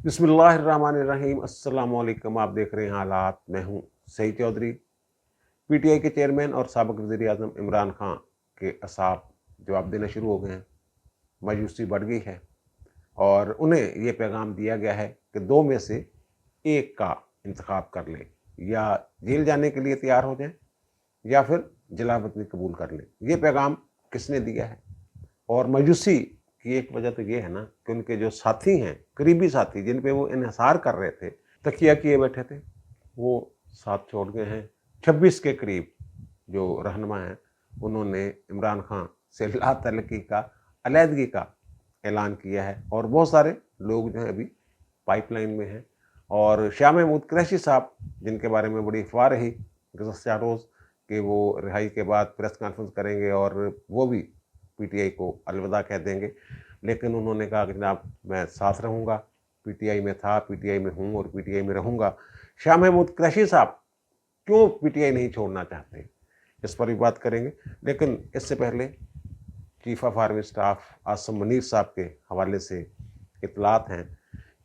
बिस्मिल्लाहिर्रहमानिर्रहीम। अस्सलाम वालेकुम। आप देख रहे हैं हालात। मैं हूं सईद चौधरी। पीटीआई के चेयरमैन और साबिक वज़ीर-ए-आज़म इमरान खान के असाब जवाब देना शुरू हो गए हैं। मायूसी बढ़ गई है और उन्हें ये पैगाम दिया गया है कि दो में से एक का इंतखाब कर लें, या जेल जाने के लिए तैयार हो जाएं या फिर जलावतनी कबूल कर लें। ये पैगाम किसने दिया है? और मायूसी की एक वजह तो ये है ना कि उनके जो साथी हैं, करीबी साथी जिन पे वो इन्हिसार कर रहे थे, तकिया किए बैठे थे, वो साथ छोड़ गए हैं। 26 के करीब जो रहनुमा हैं, उन्होंने इमरान खान से ला तल्लुकी का, अलहदगी का ऐलान किया है और बहुत सारे लोग जो हैं अभी पाइपलाइन में हैं। और शाह महमूद कुरैशी साहब, जिनके बारे में बड़ी अफवाह रही गुज़श्ता 4 रोज़ कि वो रिहाई के बाद प्रेस कॉन्फ्रेंस करेंगे और वो भी पीटीआई को अलविदा कह देंगे, लेकिन उन्होंने कहा कि जनाब मैं साथ रहूँगा, पीटीआई में था, पीटीआई में हूँ और पीटीआई में रहूँगा। शाह महमूद कुरैशी साहब क्यों पीटीआई नहीं छोड़ना चाहते, इस पर भी बात करेंगे। लेकिन इससे पहले chief of army staff Asim Munir साहब के हवाले से इतलात हैं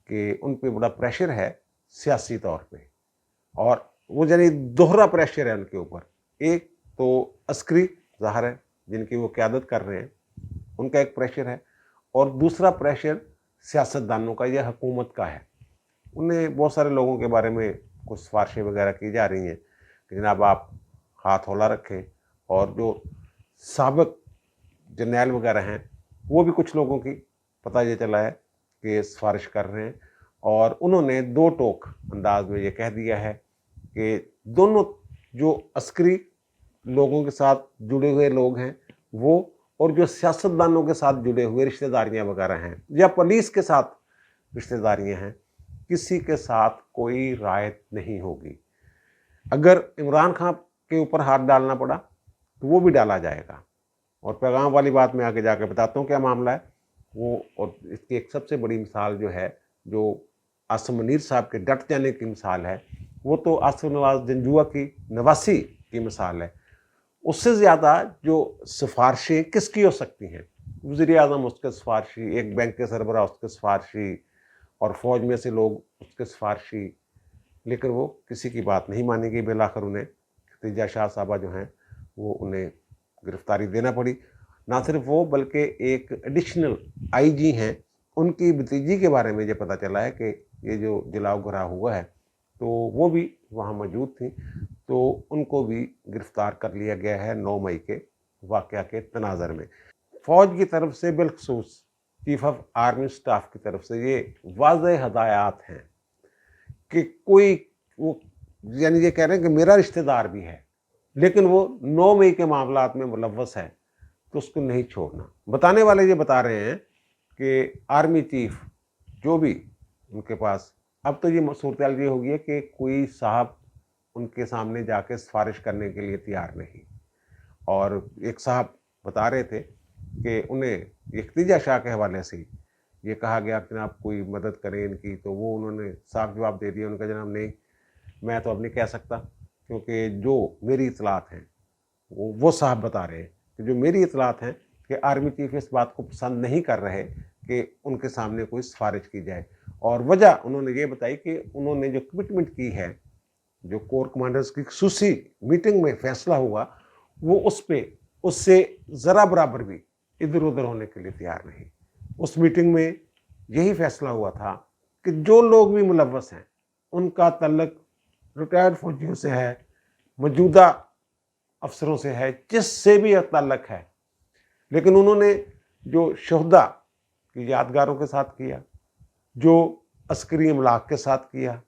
कि उन पर बड़ा प्रेशर है सियासी तौर पे, और वो यानी दोहरा प्रेशर है उनके ऊपर। एक तो अस्करी ज़ाहिर है जिनकी वो क़यादत कर रहे हैं, उनका एक प्रेशर है, और दूसरा प्रेशर सियासतदानों का या हुकूमत का है। उन्हें बहुत सारे लोगों के बारे में कुछ सिफारिशें वगैरह की जा रही हैं कि जनाब आप हाथ हौला रखें, और जो साबिक जर्नैल वगैरह हैं वो भी कुछ लोगों की पता ये चला है कि सिफारिश कर रहे हैं। और उन्होंने दो टोक अंदाज में ये कह दिया है कि दोनों जो अस्करी लोगों के साथ जुड़े हुए लोग हैं वो, और जो सियासतदानों के साथ जुड़े हुए रिश्तेदारियां वगैरह हैं या पुलिस के साथ रिश्तेदारियां हैं, किसी के साथ कोई रायत नहीं होगी। अगर इमरान खान के ऊपर हाथ डालना पड़ा तो वो भी डाला जाएगा। और पैगाम वाली बात मैं आगे जाकर बताता हूँ क्या मामला है वो। और इसकी एक सबसे बड़ी मिसाल जो है, जो आसिम मुनीर साहब के डट जाने की मिसाल है, वो तो आसिफ नवाज जंजुआ की नवासी की मिसाल है। उससे ज़्यादा जो सिफारिशें किसकी हो सकती हैं, वज़ीर-ए-आज़म उसके सिफारशी, एक बैंक के सरबराह उसके सिफारशी, और फ़ौज में से लोग उसके सिफारशी, लेकिन वो किसी की बात नहीं मानी गई। बिलाखिर उन्हें खतीजा शाह साहबा जो हैं वो उन्हें गिरफ्तारी देना पड़ी। ना सिर्फ वो बल्कि एक एडिशनल आईजी हैं, उनकी भतीजी के बारे में ये पता चला है कि ये जो जलाओ घराव हुआ है तो वो भी वहाँ मौजूद थी, तो उनको भी गिरफ्तार कर लिया गया है 9 मई के वाक़या के तनाज़र में। फ़ौज की तरफ से बिलखसूस चीफ ऑफ आर्मी स्टाफ की तरफ से ये वाज़ेह हदायत हैं कि कोई वो, यानी ये कह रहे हैं कि मेरा रिश्तेदार भी है लेकिन वो 9 मई के मामलात में मुलव्वस है तो उसको नहीं छोड़ना। बताने वाले ये बता रहे हैं कि आर्मी चीफ जो भी उनके पास, अब तो ये सूरत ये हो गई है कि कोई साहब उनके सामने जाके सिफारिश करने के लिए तैयार नहीं। और एक साहब बता रहे थे कि उन्हें खतीजा शाह के हवाले से ये कहा गया कि जनाब कोई मदद करें इनकी, तो वो उन्होंने साफ जवाब दे दिया। उनका जनाब नहीं, मैं तो अब नहीं कह सकता, क्योंकि जो मेरी इतलात हैं वो साहब बता रहे हैं कि जो मेरी इतलात हैं कि आर्मी चीफ इस बात को पसंद नहीं कर रहे कि उनके सामने कोई सिफारिश की जाए। और वजह उन्होंने ये बताई कि उन्होंने जो कमिटमेंट की है, जो कोर कमांडर्स की खसूसी मीटिंग में फैसला हुआ, वो उस पर उससे ज़रा बराबर भी इधर उधर होने के लिए तैयार नहीं। उस मीटिंग में यही फैसला हुआ था कि जो लोग भी मुलव्वस हैं उनका तल्लक रिटायर्ड फौजियों से है, मौजूदा अफसरों से है, जिससे भी ताल्लुक है। लेकिन उन्होंने जो शहदा की यादगारों के साथ किया, जो अस्करी इमलाक के साथ किया,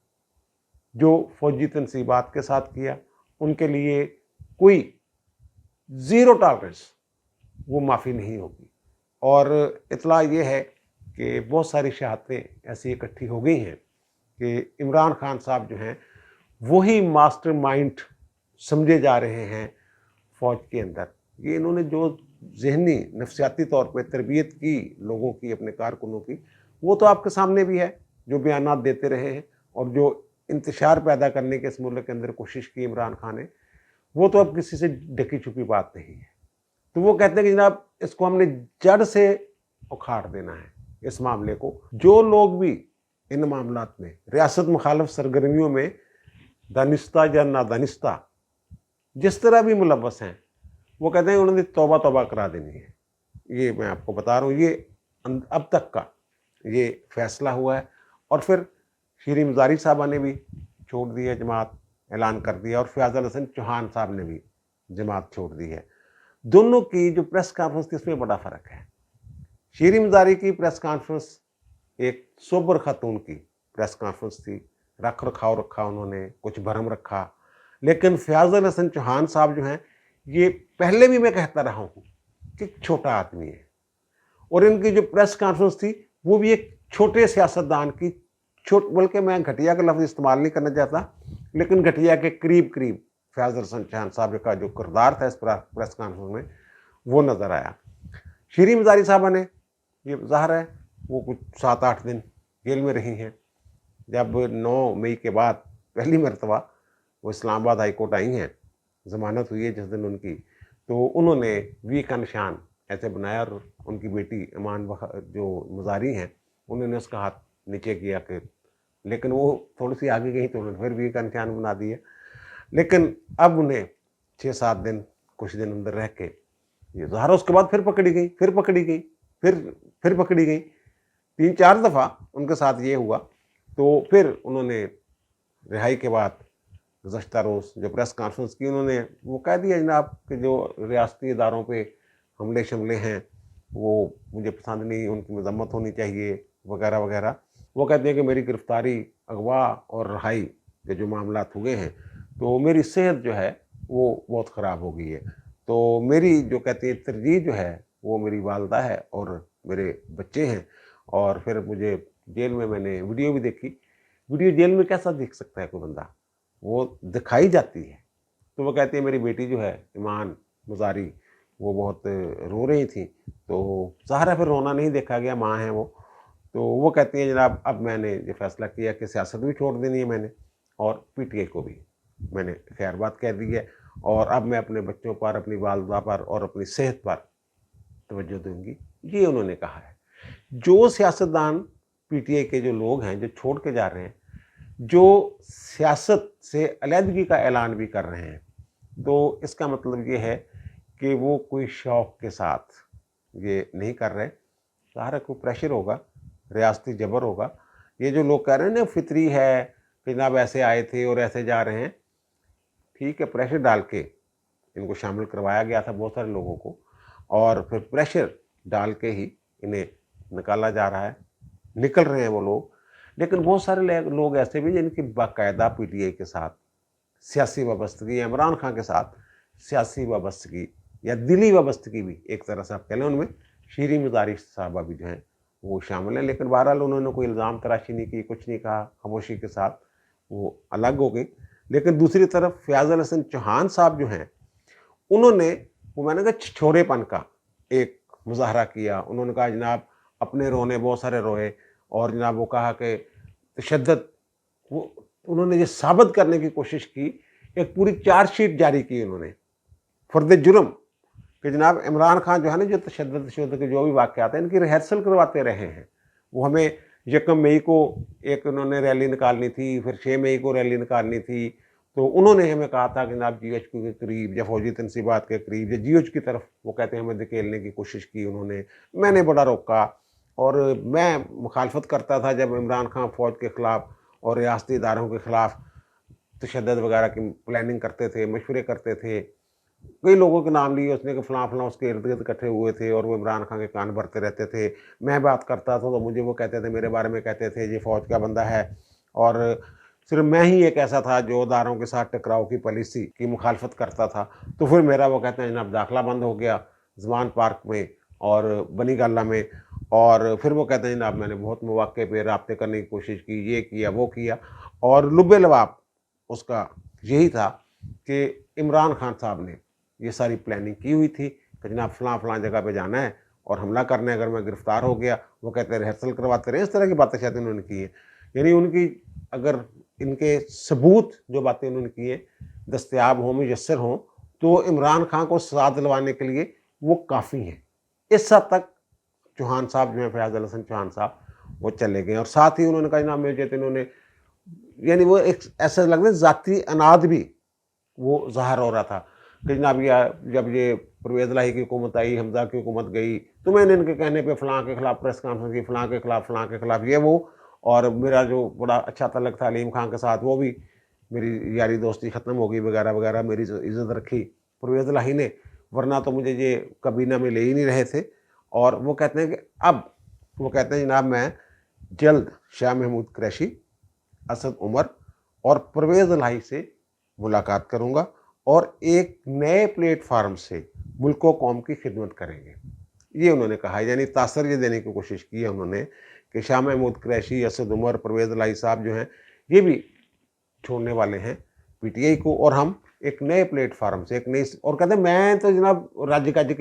जो फौजी तनसीबात के साथ किया, उनके लिए कोई ज़ीरो टॉलरेंस, वो माफ़ी नहीं होगी। और इतला ये है कि बहुत सारी शहादतें ऐसी इकट्ठी हो गई हैं कि इमरान खान साहब जो हैं वही मास्टरमाइंड समझे जा रहे हैं फ़ौज के अंदर। ये इन्होंने जो ज़हनी नफ्सियाती तौर पे तरबियत की लोगों की, अपने कारकुनों की, वो तो आपके सामने भी है, जो बयानात देते रहे हैं और जो इंतशार पैदा करने के इस मुल्क के अंदर कोशिश की इमरान खान ने, वो तो अब किसी से ढकी छुपी बात नहीं है। तो वो कहते हैं कि जनाब इसको हमने जड़ से उखाड़ देना है, इस मामले को। जो लोग भी इन मामलात में रियासत मुखालफ सरगर्मियों में दानिस्ता या नादानिस्ता जिस तरह भी मुलव्वस हैं, वो कहते हैं उन्होंने तौबा तौबा करा देनी है। ये मैं आपको बता रहा हूँ, ये अब तक का ये फैसला हुआ है। और फिर शीरी मज़ारी साहबा ने भी छोड़ दी है जमात, ऐलान कर दिया, और फयाज़ुल हसन चौहान साहब ने भी जमात छोड़ दी है। दोनों की जो प्रेस कॉन्फ्रेंस थी उसमें बड़ा फ़र्क है। शीरी मज़ारी की प्रेस कॉन्फ्रेंस एक सोबर खातून की प्रेस कॉन्फ्रेंस थी, रख रखाव रखा उन्होंने, कुछ भरम रखा। लेकिन फयाज़ुल हसन चौहान साहब जो हैं, ये पहले भी मैं कहता रहा हूँ कि छोटा आदमी है, और इनकी जो प्रेस कॉन्फ्रेंस थी वो भी एक छोटे सियासतदान की, बल्कि मैं घटिया का लफ्ज़ इस्तेमाल नहीं करना चाहता, लेकिन घटिया के करीब करीब फयाज़ुल हसन चौहान साहब का जो किरदार था इस प्रेस कॉन्फ्रेंस में वो नज़र आया। शीरी मज़ारी साहबा ने, ये ज़ाहिर है वो कुछ 7-8 दिन जेल में रही हैं। जब 9 मई के बाद पहली मरतबा वो इस्लामाबाद हाई कोर्ट आई हैं, ज़मानत हुई है जिस दिन उनकी, तो उन्होंने वी का निशान ऐसे बनाया, और उनकी बेटी ईमान जो मज़ारी हैं उन्होंने उसका हाथ नीचे किया कि, लेकिन वो थोड़ी सी आगे गई तो उन्होंने फिर वी का निशान बना दिया। लेकिन अब उन्हें 6-7 दिन, कुछ दिन अंदर रह के ये ज़ाहिर, उसके बाद फिर पकड़ी गई, फिर पकड़ी गई, फिर पकड़ी गई, 3-4 दफ़ा उनके साथ ये हुआ। तो फिर उन्होंने रिहाई के बाद गुज़श्ता रोज़ जो प्रेस कॉन्फ्रेंस की, उन्होंने वो कह दिया जनाब कि जो रियासती इदारों पे हमले शमले हैं वो मुझे पसंद नहीं, उनकी मजम्मत होनी चाहिए वगैरह वगैरह। वो कहते हैं कि मेरी गिरफ्तारी, अगवा और रिहाई के जो मामलात हुए हैं, तो मेरी सेहत जो है वो बहुत ख़राब हो गई है। तो मेरी जो कहते हैं तरजीह जो है वो मेरी वालदा है और मेरे बच्चे हैं। और फिर मुझे जेल में, मैंने वीडियो भी देखी, वीडियो जेल में कैसा दिख सकता है कोई बंदा, वो दिखाई जाती है। तो वो कहती है मेरी बेटी जो है ईमान मज़ारी, वो बहुत रो रही थी, तो ज़ाहिर है फिर रोना नहीं देखा गया, माँ हैं वो। तो वो कहती हैं जनाब अब मैंने ये फ़ैसला किया कि सियासत भी छोड़ देनी है मैंने, और पीटीआई को भी मैंने खैर बात कह दी है, और अब मैं अपने बच्चों पर, अपनी वालदा पर और अपनी सेहत पर तवज्जो दूंगी, ये उन्होंने कहा है। जो सियासतदान पीटीआई के जो लोग हैं जो छोड़ के जा रहे हैं, जो सियासत से अलहदगी का ऐलान भी कर रहे हैं, तो इसका मतलब ये है कि वो कोई शौक़ के साथ ये नहीं कर रहे। ज़ाहिर है कोई प्रेशर होगा, रियासती जबर होगा। ये जो लोग कह रहे हैं ना फितरी है कि जनाब ऐसे आए थे और ऐसे जा रहे हैं, ठीक है, प्रेशर डाल के इनको शामिल करवाया गया था बहुत सारे लोगों को, और फिर प्रेशर डाल के ही इन्हें निकाला जा रहा है, निकल रहे हैं वो लोग। लेकिन बहुत सारे लोग ऐसे भी जिनकी बाकायदा पीटीआई के साथ सियासी वाबस्तगी, इमरान खान के साथ सियासी वाबस्तगी या दिली वाबस्तगी भी एक तरह से आप कह लें, उनमें शीरी मज़ारी साहबा भी जो हैं वो शामिल हैं। लेकिन बहरहाल उन्होंने कोई इल्ज़ाम तराशी नहीं की, कुछ नहीं कहा, खामोशी के साथ वो अलग हो गई। लेकिन दूसरी तरफ फयाज़ुल हसन चौहान साहब जो हैं, उन्होंने वो मैंने कहा छिछोरेपन का एक मुज़ाहरा किया। उन्होंने कहा जनाब अपने रोने बहुत सारे रोए, और जनाब वो कहा कि तशद्दुद, वो उन्होंने ये साबित करने की कोशिश की, एक पूरी चार्जशीट जारी की उन्होंने फर्द जुर्म कि जनाब इमरान खान जो है ना, जो तशद्दुद के जो भी वाक़यात हैं इनकी रिहर्सल करवाते रहे हैं। वो हमें 1 मई को एक उन्होंने रैली निकालनी थी, फिर 6 मई को रैली निकालनी थी, तो उन्होंने हमें कहा था कि जनाब GHQ के करीब या फौजी तनसीबात के करीब या GH की तरफ वो कहते हैं हमें धकेलने की कोशिश की उन्होंने। मैंने बड़ा रोका, और मैं मुखालफत करता था जब इमरान खान फ़ौज के ख़िलाफ़ और रियासती इदारों के ख़िलाफ़ तशद्दुद वगैरह की प्लानिंग करते थे, मशवरे करते थे। कई लोगों के नाम लिए उसने कि फ़लाँ फ़लाँ उसके इर्द-गिर्द इकट्ठे हुए थे और वो इमरान खान के कान भरते रहते थे। मैं बात करता था तो मुझे वो कहते थे, मेरे बारे में कहते थे ये फ़ौज का बंदा है, और सिर्फ मैं ही एक ऐसा था जो इदारों के साथ टकराव की पॉलिसी की मुखालफत करता था। तो फिर मेरा वो कहते हैं जनाब दाखिला बंद हो गया ज़मान पार्क में और बनी गाला में, और फिर वो कहते हैं जनाब मैंने बहुत मौक़े पे राब्ते करने की कोशिश की, ये किया वो किया। और लुब्बे लबाब उसका यही था कि इमरान खान साहब ने ये सारी प्लानिंग की हुई थी कि जनाब फ़लाँ फ़लाँ जगह पे जाना है और हमला करना है, अगर मैं गिरफ़्तार हो गया, वो कहते हैं रिहर्सल करवाते रहे। इस तरह की बातें शायद उन्होंने की हैं। यानी उनकी, अगर इनके सबूत जो बातें उन्होंने की हैं दस्तयाब हों, मुयस्सर हों, तो इमरान खान को सज़ा दिलवाने के लिए वो काफ़ी हैं। इस हद तक चौहान साहब जो हैं, फयाज़ुल हसन चौहान साहब, وہ चले गए। और साथ ही उन्होंने कहा जनाब मुझे तो इन्होंने, यानी वो एक ऐसा लग रहा है ज़ाती अनाद भी वो ज़ाहिर हो रहा था कि जनाब जब ये परवेज़ इलाही की हुकूमत आई, हमज़ा की हुकूमत गई, तो मैंने इनके कहने पे फ़लाँ के ख़िलाफ़ प्रेस कॉन्फ्रेंस की, फ़लाँ के ख़िलाफ़ ये वो। और मेरा जो बड़ा अच्छा ताल्लुक़ था अलीम खान के साथ, वो भी मेरी यारी दोस्ती ख़त्म हो गई वगैरह वगैरह। मेरी इज़्ज़त रखी परवेज़ इलाही ने, वरना तो मुझे ये काबीना में ले ही नहीं रहे थे। और वो कहते हैं कि अब वो कहते हैं जनाब मैं जल्द शाह महमूद कुरैशी, असद उमर और परवेज़ इलाही से मुलाकात करूँगा और एक नए प्लेटफार्म से मुल्क व कौम की खिदमत करेंगे, ये उन्होंने कहा। यानी तासर ये देने की कोशिश की है उन्होंने कि शाह महमूद कुरैशी, असद उमर, परवेज़ इलाही साहब जो हैं ये भी छोड़ने वाले हैं पीटीआई को, और हम एक नए प्लेटफार्म से एक नई, और कहते हैं मैं तो जनाब राज्य बाज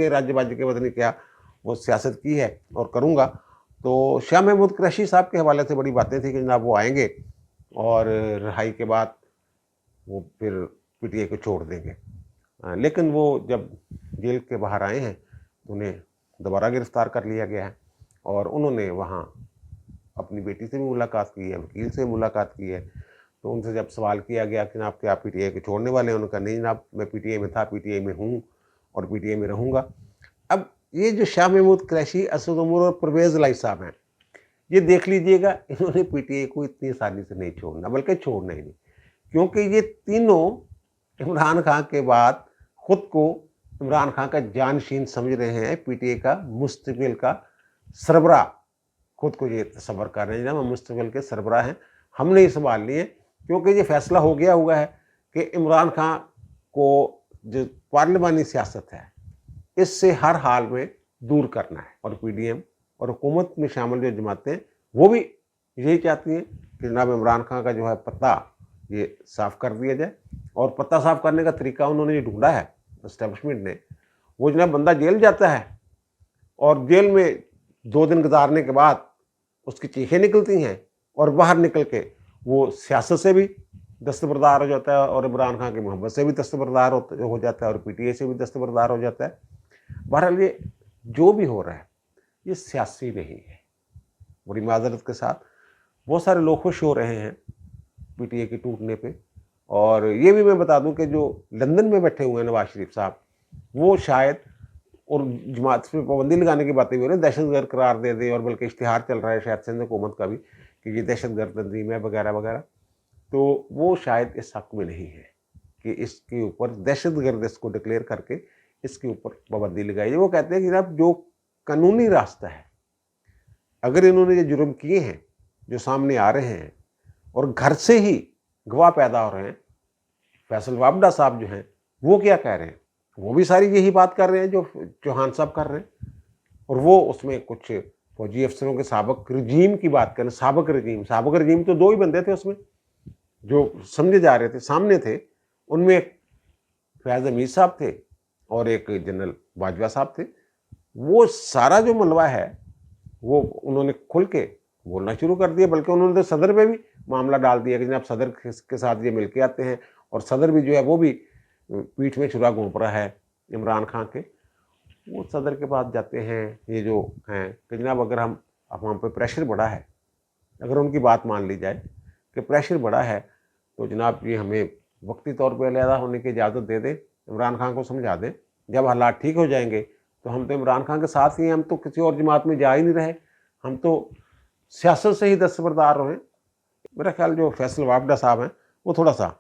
के पता नहीं क्या वो सियासत की है और करूँगा। तो शाह महमूद कुरैशी साहब के हवाले से बड़ी बातें थी कि जनाब वो आएंगे और रिहाई के बाद वो फिर पीटीआई को छोड़ देंगे। लेकिन वो जब जेल के बाहर आए हैं तो उन्हें दोबारा गिरफ्तार कर लिया गया है और उन्होंने वहाँ अपनी बेटी से भी मुलाकात की है, वकील से मुलाकात की है। तो उनसे जब सवाल किया गया कि जनाब क्या आप पीटीआई को छोड़ने वाले हैं, उन्होंने कहा नहीं जनाब मैं पीटीआई में था, पीटीआई में हूँ और पीटीआई में रहूँगा। अब ये जो शाह महमूद कुरैशी, असद उमर और परवेज़ इलाही साहब हैं, ये देख लीजिएगा इन्होंने पीटीआई को इतनी आसानी से नहीं छोड़ना, बल्कि छोड़ना ही नहीं, क्योंकि ये तीनों इमरान खान के बाद खुद को इमरान खान का जानशीन समझ रहे हैं, पीटीआई का मुस्तकिल का सरबराह खुद को ये तसव्वुर कर रहे हैं जब हम मुस्तकिल के सरबराह हैं, हमने ही संभाल लिए, क्योंकि ये फैसला हो गया हुआ है कि इमरान खान को जो पार्लिमानी सियासत है इससे हर हाल में दूर करना है। और पीडीएम और हुकूमत में शामिल जो जमातें वो भी यही चाहती हैं कि जनाब इमरान खान का जो है पत्ता ये साफ़ कर दिया जाए। और पत्ता साफ़ करने का तरीका उन्होंने ये ढूंढा है एस्टेब्लिशमेंट ने। वो जनाब बंदा जेल जाता है और जेल में 2 दिन गुजारने के बाद उसकी चीखें निकलती हैं और बाहर निकल के वो सियासत से भी दस्तबरदार हो जाता है और इमरान खान की मोहब्बत से भी दस्तबरदार हो जाता है और पीटीआई से भी दस्तबरदार हो जाता है। बहरहाल ये जो भी हो रहा है ये सियासी नहीं है। बड़ी माजरत के साथ बहुत सारे लोग खुश हो रहे हैं पीटीआई के टूटने पे। और ये भी मैं बता दूं कि जो लंदन में बैठे हुए हैं नवाज शरीफ साहब, वो शायद, और जमात पे पाबंदी लगाने की बातें भी हो रही है, दहशतगर्द करार दे दे, और बल्कि इश्तिहार चल रहा है शायद सिंध हुकूमत का भी कि ये दहशतगर्द तंजीम है वगैरह वगैरह। तो वो शायद इस हक में नहीं है कि इसके ऊपर दहशतगर्द इसको डिक्लेयर करके इसके ऊपर पाबंदी लगाई जाए। वो कहते हैं कि जनाब जो कानूनी रास्ता है, अगर इन्होंने ये जुर्म किए हैं जो सामने आ रहे हैं और घर से ही गवाह पैदा हो रहे हैं, फैसल वाबडा साहब जो हैं वो क्या कह रहे हैं, वो भी सारी यही बात कर रहे हैं जो चौहान साहब कर रहे हैं। और वो उसमें कुछ फौजी अफसरों के साबिक रजीम की बात करें, साबिक रजीम तो 2 ही बंदे थे उसमें जो समझे जा रहे थे, सामने थे। उनमें एक फैज़ हमीद साहब थे और एक जनरल बाजवा साहब थे। वो सारा जो मलबा है वो उन्होंने खुल के बोलना शुरू कर दिया, बल्कि उन्होंने तो सदर पे भी मामला डाल दिया कि जनाब सदर के साथ ये मिल के आते हैं और सदर भी जो है वो भी पीठ में छुरा घोंप रहा है इमरान खान के। वो सदर के पास जाते हैं ये जो हैं कि जनाब अगर हम पे प्रेशर बढ़ा है, अगर उनकी बात मान ली जाए कि प्रेशर बढ़ा है तो जनाब ये हमें वक्ती तौर पर अलहदा होने की इजाज़त दे दें, इमरान खान को समझा दें। जब हालात ठीक हो जाएंगे तो हम तो इमरान खान के साथ ही हैं, हम तो किसी और जमात में जा ही नहीं रहे, हम तो सियासत से ही दस्तबरदार रहे। मेरा ख्याल जो फैसल वाबडा साहब हैं वो थोड़ा सा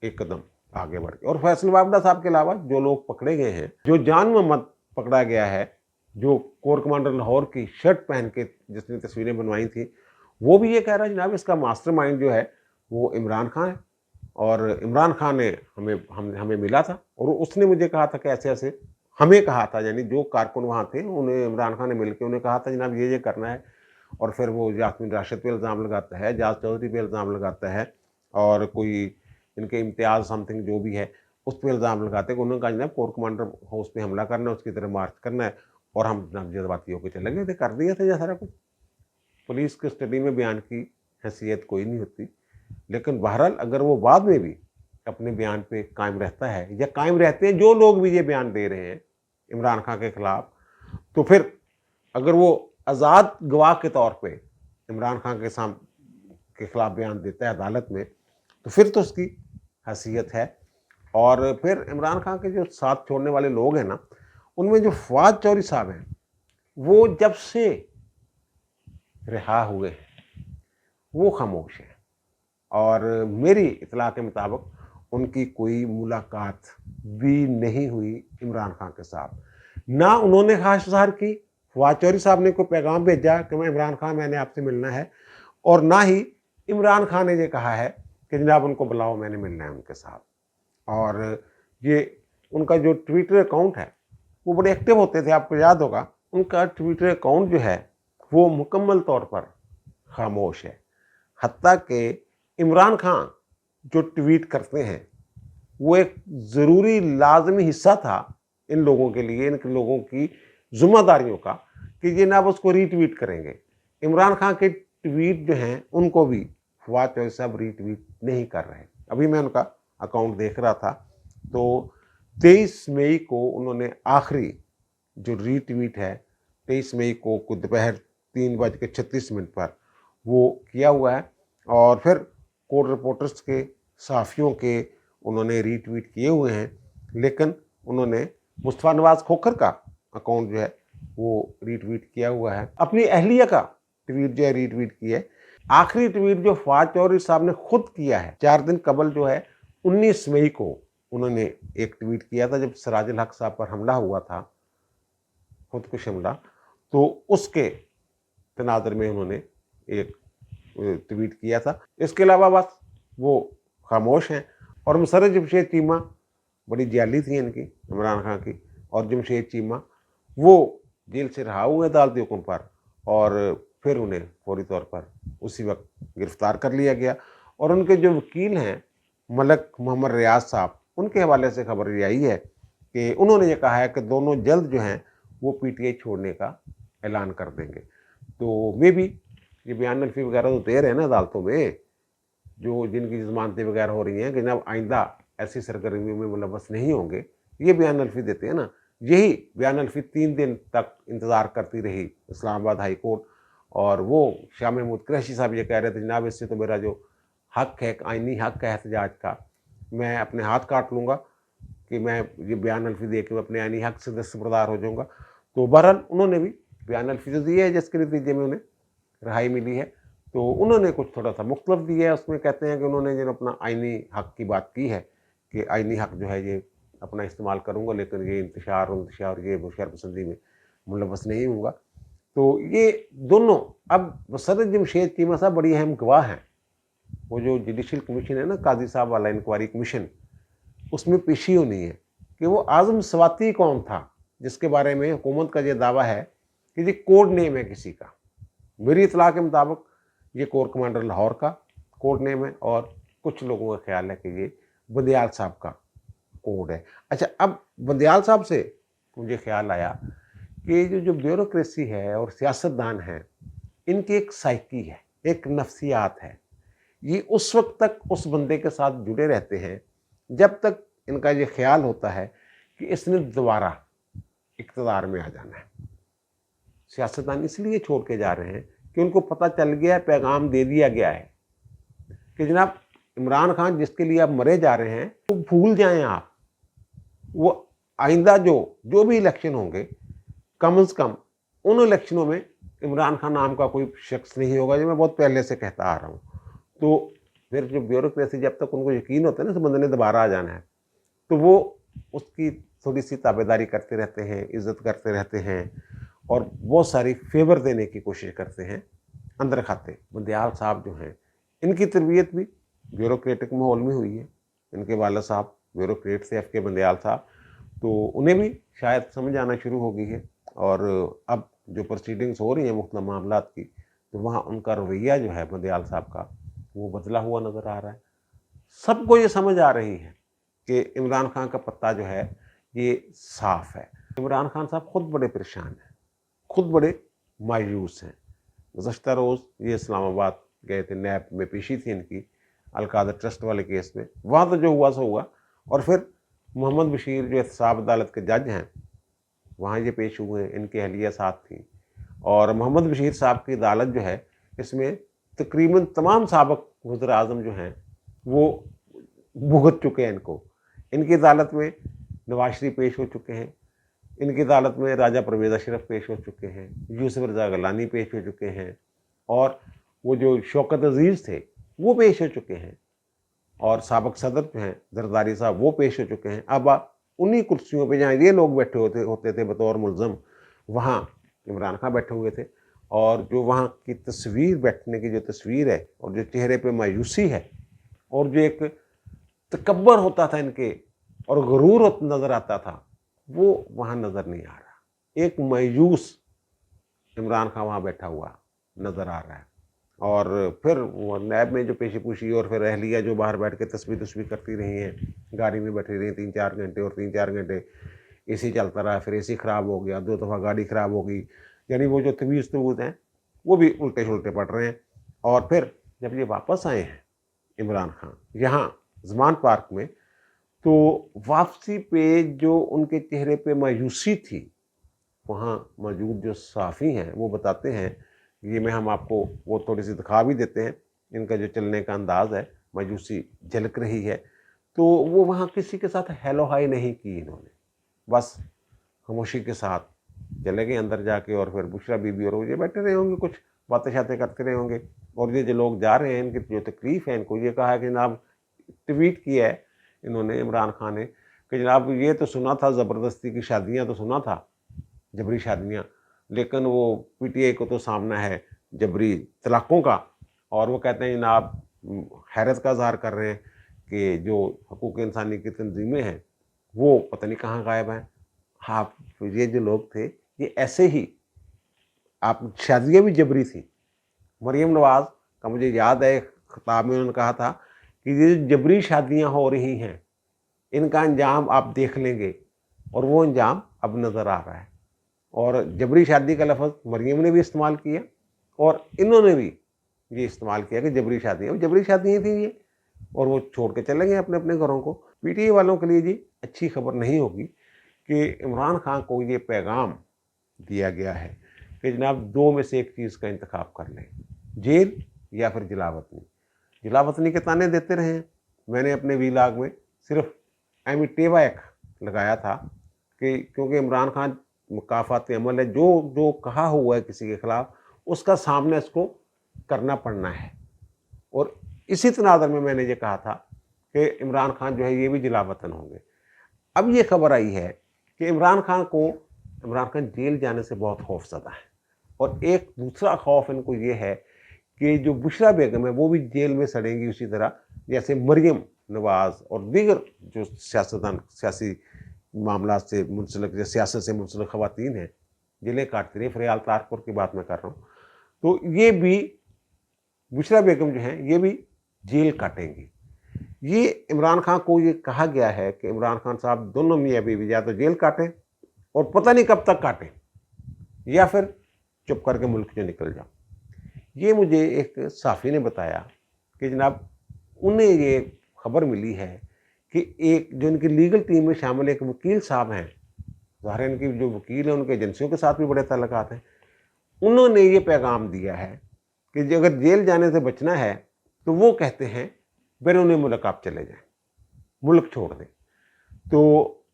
एक कदम आगे बढ़ गए। और फैसल वाबडा साहब के अलावा जो लोग पकड़े गए हैं, जो जान मोहम्मद पकड़ा गया है, जो कोर कमांडर लाहौर की शर्ट पहन के जिसने तस्वीरें बनवाई थी, वो भी ये कह रहा है जनाब इसका मास्टरमाइंड जो है वो इमरान खान है और इमरान खान ने हमें मिला था और उसने मुझे कहा था कि ऐसे ऐसे हमें कहा था, यानी जो कारकुन वहाँ थे उन्हें इमरान खान ने मिलकर उन्हें कहा था जनाब ये करना है। और फिर वो यास्मीन राशिद पे इल्ज़ाम लगाता है, जाज चौधरी पे इल्ज़ाम लगाता है और कोई इनके इम्तियाज़ समथिंग जो भी है उस पर इल्ज़ाम लगाते हैं कि उन्होंने कहा जनाब कोर कमांडर हाउस पे हमला करना है, उसकी तरफ मार्च करना है और हम जनाब जज्बाती होकर चले गए थे, कर दिया था ये सारा कुछ। पुलिस की स्टडी में बयान की हैसियत कोई नहीं होती। लेकिन बहरहाल अगर वो बाद में भी अपने बयान पे कायम रहता है या कायम रहते हैं जो लोग भी ये बयान दे रहे हैं इमरान खान के खिलाफ, तो फिर अगर वो आज़ाद गवाह के तौर पे इमरान खान के खिलाफ बयान देता है अदालत में, तो फिर तो उसकी हैसियत है। और फिर इमरान खान के जो साथ छोड़ने वाले लोग हैं ना, उनमें जो फवाद चौधरी साहब हैं, वो जब से रिहा हुए हैं वो खामोश हैं, और मेरी इत्तला के मुताबिक उनकी कोई मुलाकात भी नहीं हुई इमरान खान के साथ। ना उन्होंने ख्वाहिश ज़ाहिर की, फवाद चौधरी साहब ने कोई पैगाम भेजा कि मैं इमरान खान, मैंने आपसे मिलना है, और ना ही इमरान खान ने ये कहा है कि जनाब उनको बुलाओ, मैंने मिलना है उनके साथ। और ये उनका जो ट्विटर अकाउंट है वो बड़े एक्टिव होते थे, आपको याद होगा। उनका ट्विटर अकाउंट जो है वो मुकम्मल तौर पर खामोश है। हत्ता कि इमरान खान जो ट्वीट करते हैं वो एक ज़रूरी लाजमी हिस्सा था इन लोगों के लिए, इन लोगों की जिम्मेदारियों का, कि ये ना उसको रीट्वीट करेंगे। इमरान खान के ट्वीट जो हैं उनको भी फवाद चौधरी साहब रीट्वीट नहीं कर रहे। अभी मैं उनका अकाउंट देख रहा था तो 23 मई को उन्होंने आखिरी जो रीट्वीट है 23 मई को दोपहर 3:36 पर वो किया हुआ है, और फिर कोर्ट रिपोर्टर्स के, सहाफ़ियों के उन्होंने रीट्वीट किए हुए हैं, लेकिन उन्होंने मुस्तफ़ा नवाज़ खोखर का अकाउंट जो है वो रीट्वीट किया हुआ है। अपनी अहलिया का ट्वीट जो है रीट्वीट किया है। आखिरी ट्वीट जो फवाद चौधरी साहब ने खुद किया है 4 दिन कबल, जो है 19 मई को उन्होंने एक ट्वीट किया था, जब सिराजुल हक साहब पर हमला हुआ था, खुदकुश हमला, तो उसके तनाज़ुर में उन्होंने एक ट्वीट किया था। इसके अलावा बस वो खामोश हैं। और मुसर्रत जमशेद चीमा, बड़ी जाली थी इनकी, इमरान खान की, और जमशेद चीमा वो जेल से रहा हुए अदालती हुक्म पर, और फिर उन्हें फौरी तौर पर उसी वक्त गिरफ्तार कर लिया गया। और उनके जो वकील हैं मलक मोहम्मद रियाज साहब, उनके हवाले से खबर ये आई है कि उन्होंने ये कहा है कि दोनों जल्द जो हैं वो पीटीआई छोड़ने का ऐलान कर देंगे। तो मे भी ये बयान नल्फी वगैरह तो दे रहे हैं ना अदालतों में, जो जिनकी जमानतें वगैरह हो रही हैं कि जनाब आइंदा ऐसी सरगर्मियों में मुलव्वस नहीं होंगे, ये बयान नल्फी देते हैं ना। यही बयान नल्फी 3 दिन तक इंतज़ार करती रही इस्लामाबाद हाई कोर्ट, और वो शाह महमूद कुरैशी साहब ये कह रहे थे जनाब इससे तो मेरा जो हक है, आइनी हक है एहतजाज का, मैं अपने हाथ काट लूँगा कि मैं ये बयान नल्फी दे के अपने आइनी हक से दस्तबरदार हो जाऊँगा। तो बहरहाल उन्होंने भी बयान नल्फी तो दी है, जिसके नतीजे में उन्हें रिहाई मिली है। तो उन्होंने कुछ थोड़ा सा मुख्तलिफ दिया है। उसमें कहते हैं कि उन्होंने जो अपना आइनी हक की बात की है कि आइनी हक जो है ये अपना इस्तेमाल करूँगा, लेकिन ये इंतशार ये शरपसंदी में मुलव्वस नहीं हूँगा। तो ये दोनों, अब मुसर्रत जमशेद चीमा साहब बड़ी अहम गवाह हैं। वो जो जुडिशल कमीशन है ना, काजी साहब वाला इंक्वायरी कमीशन, उसमें पेशी होनी है कि वो आज़म स्वाति कौन था जिसके बारे में हुकूमत का ये दावा है कि ये कोड नेम है किसी का। मेरी इत्तला के मुताबिक ये कोर कमांडर लाहौर का कोड नेम है, और कुछ लोगों का ख्याल है कि ये बंदियाल साहब का कोड है। अच्छा, अब बंदियाल साहब से मुझे ख्याल आया कि जो ब्यूरोक्रेसी है और सियासतदान हैं, इनकी एक साइकी है, एक नफ्सियात है। ये उस वक्त तक उस बंदे के साथ जुड़े रहते हैं जब तक इनका ये ख्याल होता है कि इसने दोबारा इक़्तिदार में आ जाना है। सियासतदान इसलिए छोड़ के जा रहे हैं कि उनको पता चल गया है, पैगाम दे दिया गया है कि जनाब इमरान खान जिसके लिए आप मरे जा रहे हैं वो भूल जाएं आप। वो आइंदा जो भी इलेक्शन होंगे, कम से कम उन इलेक्शनों में इमरान खान नाम का कोई शख्स नहीं होगा, जो मैं बहुत पहले से कहता आ रहा हूँ। तो फिर जो ब्यूरोक्रेसी, जब तक उनको यकीन होता है ना इस बंदे ने दोबारा आ जाना है, तो वो उसकी थोड़ी सी ताबेदारी करते रहते हैं, इज़्ज़त करते रहते हैं, और बहुत सारी फेवर देने की कोशिश करते हैं अंदर खाते। बंदियाल साहब जो हैं, इनकी तरबियत भी ब्यूरोक्रेटिक माहौल में हुई है। इनके वालिद साहब ब्यूरोक्रेट से एफ के बंदियाल साहब, तो उन्हें भी शायद समझ आना शुरू हो गई है। और अब जो प्रोसीडिंग्स हो रही हैं मुख्तलिफ मामलात की, तो वहाँ उनका रवैया जो है बंदियाल साहब का वो बदला हुआ नज़र आ रहा है। सबको ये समझ आ रही है कि इमरान खान का पत्ता जो है ये साफ़ है। इमरान खान साहब खुद बड़े परेशान हैं, खुद बड़े मायूस हैं। गुज़श्ता रोज़ ये इस्लामाबाद गए थे, नैब में पेशी थी इनकी अलकादर ट्रस्ट वाले केस में। वहाँ तो जो हुआ सो हुआ, और फिर मोहम्मद बशीर जो एहतसाब अदालत के जज हैं, वहाँ ये पेश हुए, इनकी अहलिया साथ थी। और मोहम्मद बशीर साहब की अदालत जो है اس میں تقریباً تمام سابق وزراء اعظم جو ہیں وہ بھگت چکے ہیں ان کی عدالت میں نواز شریف پیش ہو چکے ہیں، ان کی عدالت میں راجہ پرویز اشرف پیش ہو چکے ہیں، یوسف رضا گیلانی پیش ہو چکے ہیں، اور وہ جو شوکت عزیز تھے وہ پیش ہو چکے ہیں، اور سابق صدر جو ہیں زرداری صاحب وہ پیش ہو چکے ہیں۔ اب انہی کرسیوں پہ جہاں یہ لوگ بیٹھے ہوتے تھے بطور ملزم، وہاں عمران خان بیٹھے ہوئے تھے، اور جو وہاں کی تصویر، بیٹھنے کی جو تصویر ہے، اور جو چہرے پہ مایوسی ہے، اور جو ایک تکبر ہوتا تھا ان کے اور غرور نظر آتا تھا، وہ وہاں نظر نہیں آ رہا۔ ایک مایوس عمران خان وہاں بیٹھا ہوا نظر آ رہا ہے، اور پھر وہ نیب میں جو پیشی پوشی اور پھر اہلیہ جو باہر بیٹھ کے تصویر کرتی رہی ہیں، گاڑی میں بیٹھی رہی 3-4 گھنٹے، اور 3-4 گھنٹے اے سی چلتا رہا، پھر اے سی خراب ہو گیا، 2 دفعہ گاڑی خراب ہو گئی، یعنی وہ جو طویز ہیں وہ بھی الٹے شلٹے پڑ رہے ہیں۔ اور پھر جب یہ واپس آئے ہیں عمران خان یہاں زمان پارک میں، تو واپسی پہ جو ان کے چہرے پہ مایوسی تھی، وہاں موجود جو صحافی ہیں وہ بتاتے ہیں، یہ میں ہم آپ کو وہ تھوڑی سی دکھا بھی دیتے ہیں، ان کا جو چلنے کا انداز ہے، مایوسی جھلک رہی ہے، تو وہ وہاں کسی کے ساتھ ہیلو ہائی نہیں کی، انہوں نے بس خاموشی کے ساتھ چلے گئے اندر جا کے، اور پھر بشرا بی بی اور وہ یہ بیٹھے رہے ہوں گے، کچھ باتیں شاتیں کرتے رہے ہوں گے، اور یہ جو لوگ جا رہے ہیں ان کی جو تکلیف ہے، ان کو یہ کہا ہے کہ جناب، ٹویٹ کیا ہے انہوں نے عمران خان نے کہ جناب یہ تو سنا تھا زبردستی کی شادیاں، تو سنا تھا جبری شادیاں، لیکن وہ پی ٹی آئی کو تو سامنا ہے جبری طلاقوں کا، اور وہ کہتے ہیں جناب حیرت کا اظہار کر رہے ہیں کہ جو حقوق انسانی کی تنظیمیں ہیں وہ پتہ نہیں کہاں غائب ہیں۔ آپ یہ جو لوگ تھے یہ ایسے ہی، آپ شادیاں بھی جبری تھیں۔ مریم نواز کا مجھے یاد ہے خطاب میں انہوں نے کہا تھا کہ یہ جبری شادیاں ہو رہی ہیں، ان کا انجام آپ دیکھ لیں گے، اور وہ انجام اب نظر آ رہا ہے۔ اور جبری شادی کا لفظ مریم نے بھی استعمال کیا، اور انہوں نے بھی یہ استعمال کیا کہ جبری شادیاں تھیں یہ، اور وہ چھوڑ کے چلے گئے اپنے اپنے گھروں کو۔ پی ٹی آئی والوں کے لیے جی اچھی خبر نہیں ہوگی کہ عمران خان کو یہ پیغام دیا گیا ہے کہ جناب 2 میں سے ایک چیز کا انتخاب کر لیں، جیل یا پھر جلا وطنی کے تانے دیتے رہے ہیں۔ میں نے اپنے ویلاگ میں صرف ایمیٹیوا ایک لگایا تھا کہ کیونکہ عمران خان مکافات عمل ہے، جو کہا ہوا ہے کسی کے خلاف اس کا سامنے اس کو کرنا پڑنا ہے، اور اسی تناظر میں نے یہ کہا تھا کہ عمران خان جو ہے یہ بھی جلا وطن ہوں گے۔ اب یہ خبر آئی ہے کہ عمران خان جیل جانے سے بہت خوف زدہ ہے، اور ایک دوسرا خوف ان کو یہ ہے کہ جو بشرا بیگم ہے وہ بھی جیل میں سڑیں گی، اسی طرح جیسے مریم نواز اور دیگر جو سیاسی معاملات سے منسلک، سیاست سے منسلک خواتین ہیں، جیلیں کاٹتی رہی۔ فریال طاہرپور کی بات میں کر رہا ہوں، تو یہ بھی بشرا بیگم جو ہیں یہ بھی جیل کاٹیں گی۔ یہ عمران خان کو یہ کہا گیا ہے کہ عمران خان صاحب دونوں میاں بیوی یا تو جیل کاٹیں، اور پتہ نہیں کب تک کاٹیں، یا پھر چپ کر کے ملک سے نکل جاؤ۔ یہ مجھے ایک صحافی نے بتایا کہ جناب انہیں یہ خبر ملی ہے کہ ایک جو ان کی لیگل ٹیم میں شامل ایک وکیل صاحب ہیں، ظاہر ان کی جو وکیل ہیں ان کے ایجنسیوں کے ساتھ بھی بڑے تعلقات ہیں، انہوں نے یہ پیغام دیا ہے کہ اگر جیل جانے سے بچنا ہے تو وہ کہتے ہیں بیرون ملک آپ چلے جائیں، ملک چھوڑ دیں۔ تو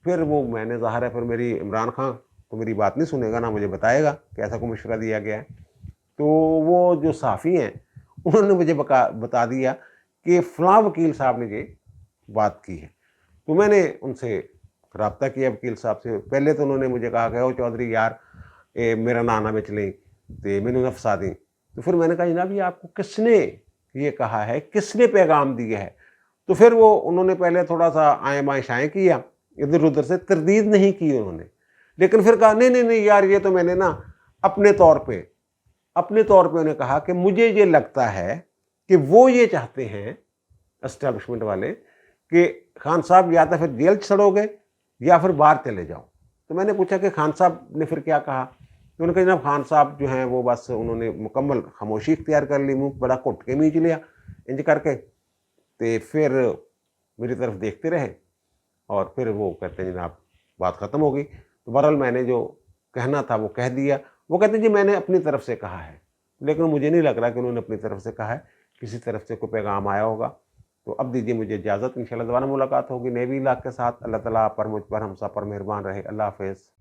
پھر وہ میں نے ظاہر ہے پھر میری عمران خان تو میری بات نہیں سنے گا، نہ مجھے بتائے گا کہ ایسا کوئی مشورہ دیا گیا ہے۔ تو وہ جو صحافی ہیں انہوں نے مجھے بتا دیا کہ فلاں وکیل صاحب نے یہ بات کی ہے۔ تو میں نے ان سے رابطہ کیا وکیل صاحب سے۔ پہلے تو انہوں نے مجھے کہا کہ او چودھری یار میرا نانا بچ لیں تو میں نے فسا دیں۔ تو پھر میں نے کہا جناب یہ آپ کو کس نے یہ کہا ہے، کس نے پیغام دیا ہے؟ تو پھر وہ انہوں نے پہلے تھوڑا سا آئیں بائیں شائیں کیا، ادھر ادھر سے تردید نہیں کی انہوں نے، لیکن پھر کہا نہیں یار یہ تو میں نے نا اپنے طور پہ انہیں کہا کہ مجھے یہ لگتا ہے کہ وہ یہ چاہتے ہیں اسٹیبلشمنٹ والے کہ خان صاحب یا تو پھر جیل چھڑو گے یا پھر باہر چلے جاؤ۔ تو میں نے پوچھا کہ خان صاحب نے پھر کیا کہا؟ تو انہوں نے کہا جناب خان صاحب جو ہیں وہ بس انہوں نے مکمل خاموشی اختیار کر لی، منہ بڑا گھٹ کے میچ لیا انج کر کے، تو پھر میری طرف دیکھتے رہے، اور پھر وہ کہتے ہیں جناب بات ختم ہو گئی۔ تو بہرحال میں نے جو کہنا تھا وہ کہہ دیا۔ وہ کہتے ہیں جی میں نے اپنی طرف سے کہا ہے۔ لیکن مجھے نہیں لگ رہا کہ انہوں نے اپنی طرف سے کہا ہے، کسی طرف سے کوئی پیغام آیا ہوگا۔ تو اب دیجیے مجھے اجازت، انشاءاللہ دوبارہ ملاقات ہوگی نئے وی لاگ کے ساتھ۔ اللہ تعالیٰ آپ پر، مجھ پر، ہم سب پر مہربان رہے۔ اللہ حافظ۔